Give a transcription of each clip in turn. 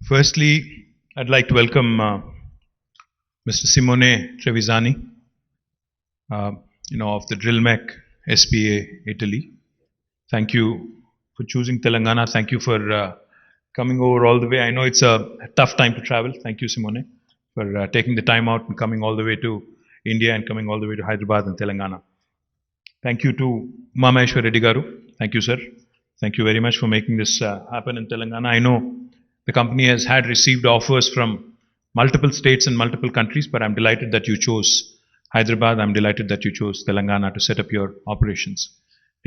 Firstly, I'd like to welcome Mr. Simone Trevisani, of the Drillmec SpA, Italy. Thank you for choosing Telangana. Thank you for coming over all the way. I know it's a tough time to travel. Thank you, Simone, for taking the time out and coming all the way to India and coming all the way to Hyderabad and Telangana. Thank you to Mameshwar Reddy Garu. Thank you, sir. Thank you very much for making this happen in Telangana. I know the company has had received offers from multiple states and multiple countries, but I'm delighted that you chose Hyderabad. I'm delighted that you chose Telangana to set up your operations.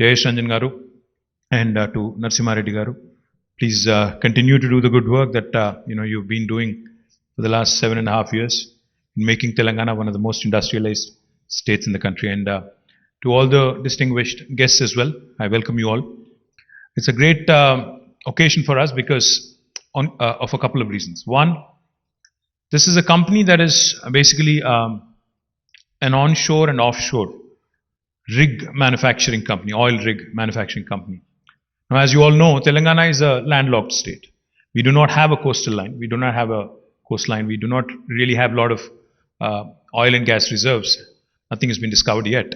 Jayesh Ranjan Garu and to Narasimha Reddy Garu, please continue to do the good work that you've been doing for the last 7.5 years in making Telangana one of the most industrialized states in the country. And to all the distinguished guests as well, I welcome you all. It's a great occasion for us because of a couple of reasons. One, this is a company that is basically an onshore and offshore rig manufacturing company, oil rig manufacturing company. Now, as you all know, Telangana is a landlocked state. We do not have a coastal line. We do not have a coastline. We do not really have a lot of oil and gas reserves. Nothing has been discovered yet.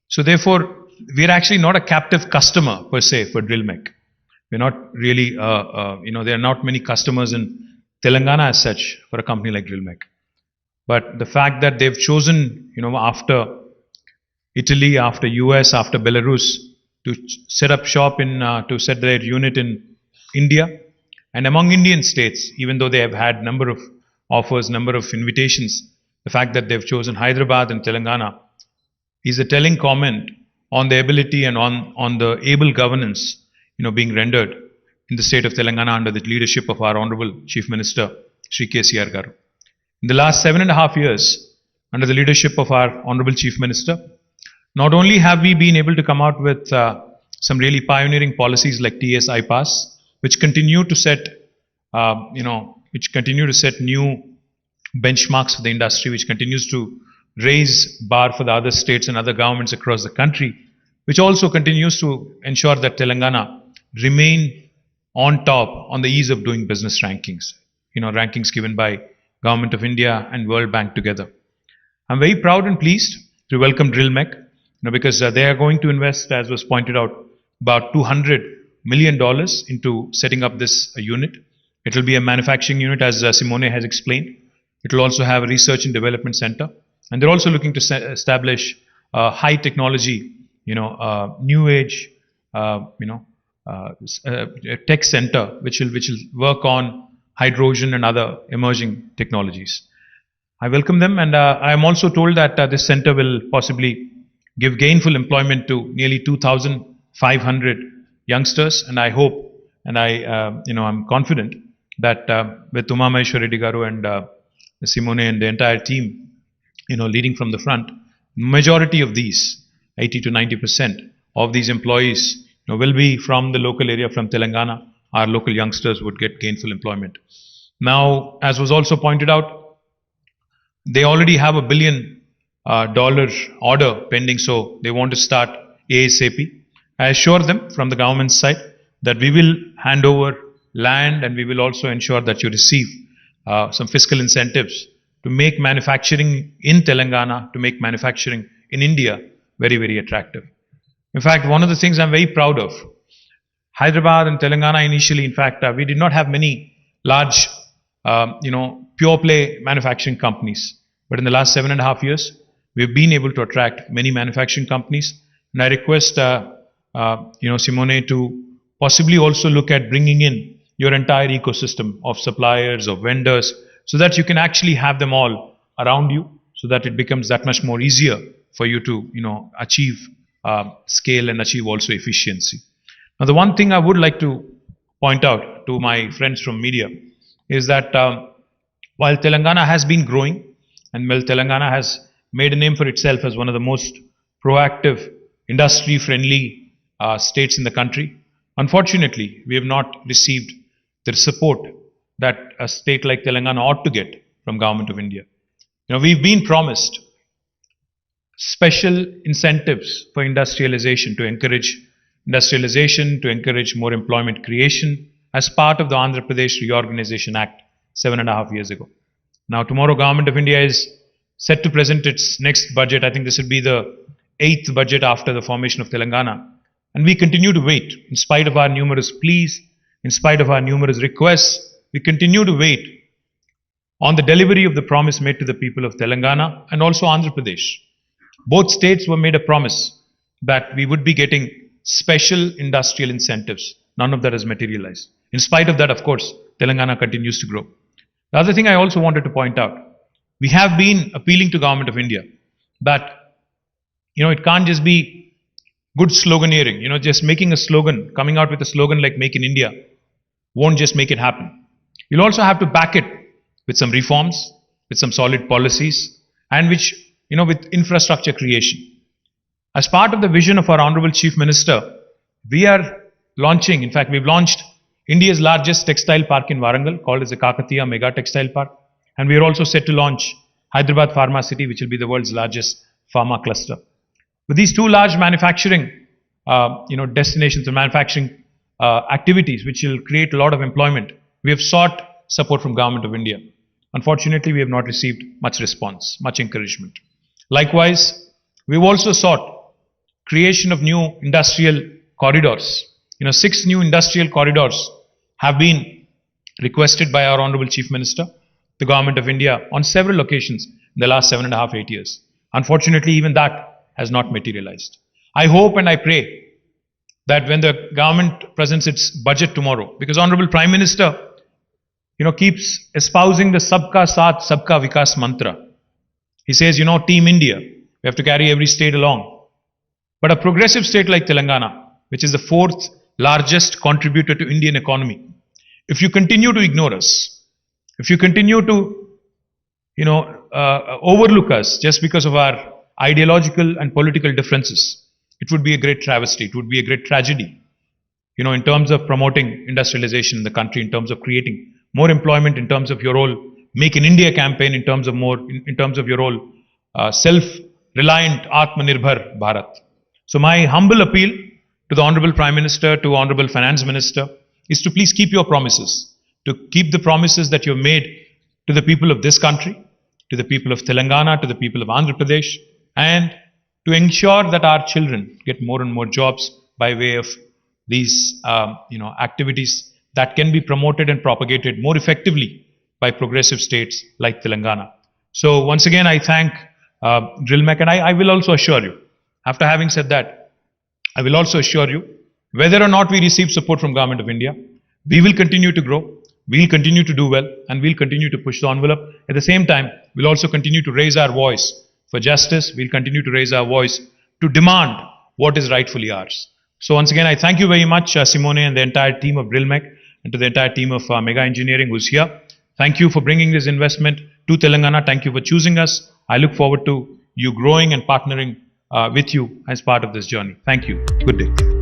So therefore, we're actually not a captive customer per se for Drillmec. We're not really, there are not many customers in Telangana as such for a company like Drillmec. But the fact that they've chosen, after Italy, after US, after Belarus, to set up shop to set their unit in India, and among Indian states, even though they have had number of offers, number of invitations, the fact that they've chosen Hyderabad and Telangana is a telling comment on the ability and on the able governance being rendered in the state of Telangana under the leadership of our Honorable Chief Minister, Shri KTR Garu. In the last 7.5 years, under the leadership of our Honorable Chief Minister, not only have we been able to come out with some really pioneering policies like TS iPass, which continue to set, new benchmarks for the industry, which continues to raise bar for the other states and other governments across the country, which also continues to ensure that Telangana remain on top on the ease of doing business rankings, rankings given by Government of India and World Bank together. I'm very proud and pleased to welcome Drillmec, because they are going to invest, as was pointed out, about $200 million into setting up this unit. It will be a manufacturing unit, as Simone has explained. It will also have a research and development center. And they're also looking to establish a high technology, new age, tech center, which will work on hydrogen and other emerging technologies. I welcome them, and I am also told that this center will possibly give gainful employment to nearly 2,500 youngsters. And I hope, and I'm confident that with Mameshwar Reddy Garu and Simone and the entire team, leading from the front, majority of these, 80 to 90% of these employees, will be from the local area, from Telangana. Our local youngsters would get gainful employment. Now, as was also pointed out, they already have $1 billion order pending, so they want to start ASAP. I assure them from the government side that we will hand over land, and we will also ensure that you receive some fiscal incentives to make manufacturing in Telangana, to make manufacturing in India very, very attractive. In fact, one of the things I'm very proud of, Hyderabad and Telangana initially, in fact, we did not have many large, pure play manufacturing companies. But in the last 7.5 years, we've been able to attract many manufacturing companies. And I request, Simone, to possibly also look at bringing in your entire ecosystem of suppliers, of vendors, so that you can actually have them all around you, so that it becomes that much more easier for you to, achieve scale and achieve also efficiency. Now, the one thing I would like to point out to my friends from media is that while Telangana has been growing, and while Telangana has made a name for itself as one of the most proactive, industry-friendly states in the country, unfortunately, we have not received the support that a state like Telangana ought to get from Government of India. We've been promised special incentives for industrialization to encourage industrialization, to encourage more employment creation as part of the Andhra Pradesh Reorganization Act 7.5 years ago. Now tomorrow Government of India is set to present its next budget. I think this will be the 8th budget after the formation of Telangana. And we continue to wait, in spite of our numerous pleas, in spite of our numerous requests, we continue to wait on the delivery of the promise made to the people of Telangana and also Andhra Pradesh. Both states were made a promise that we would be getting special industrial incentives. None of that has materialized. In spite of that, of course, Telangana continues to grow. The other thing I also wanted to point out, we have been appealing to Government of India that, it can't just be good sloganeering, just making a slogan, coming out with a slogan like Make in India won't just make it happen. You'll also have to back it with some reforms, with some solid policies, and with infrastructure creation. As part of the vision of our Honorable Chief Minister, we are launching, in fact, we've launched India's largest textile park in Warangal, called as the KTR Mega Textile Park. And we are also set to launch Hyderabad Pharma City, which will be the world's largest pharma cluster. With these two large manufacturing, destinations and manufacturing activities, which will create a lot of employment, we have sought support from Government of India. Unfortunately, we have not received much response, much encouragement. Likewise, we've also sought creation of new industrial corridors. 6 new industrial corridors have been requested by our Honorable Chief Minister, the Government of India, on several occasions in the last 7.5, 8 years. Unfortunately, even that has not materialized. I hope and I pray that when the government presents its budget tomorrow, because Honorable Prime Minister, keeps espousing the Sabka Saath, Sabka Vikas mantra. He says, Team India, we have to carry every state along. But a progressive state like Telangana, which is the 4th largest contributor to Indian economy, if you continue to ignore us, if you continue to, overlook us just because of our ideological and political differences, it would be a great travesty, it would be a great tragedy, in terms of promoting industrialization in the country, in terms of creating more employment, in terms of your whole Make in India campaign, in terms of your whole self-reliant Atmanirbhar Bharat. So my humble appeal to the Honorable Prime Minister, to Honorable Finance Minister, is to please keep your promises, to keep the promises that you have made to the people of this country, to the people of Telangana, to the people of Andhra Pradesh, and to ensure that our children get more and more jobs by way of these activities that can be promoted and propagated more effectively by progressive states like Telangana. So once again, I thank Drillmec, and I will also assure you, after having said that, I will also assure you, whether or not we receive support from Government of India, we will continue to grow, we will continue to do well, and we will continue to push the envelope. At the same time, we will also continue to raise our voice for justice. We will continue to raise our voice to demand what is rightfully ours. So once again, I thank you very much, Simone and the entire team of Drillmec, and to the entire team of Mega Engineering who's here. Thank you for bringing this investment to Telangana. Thank you for choosing us. I look forward to you growing and partnering with you as part of this journey. Thank you. Good day.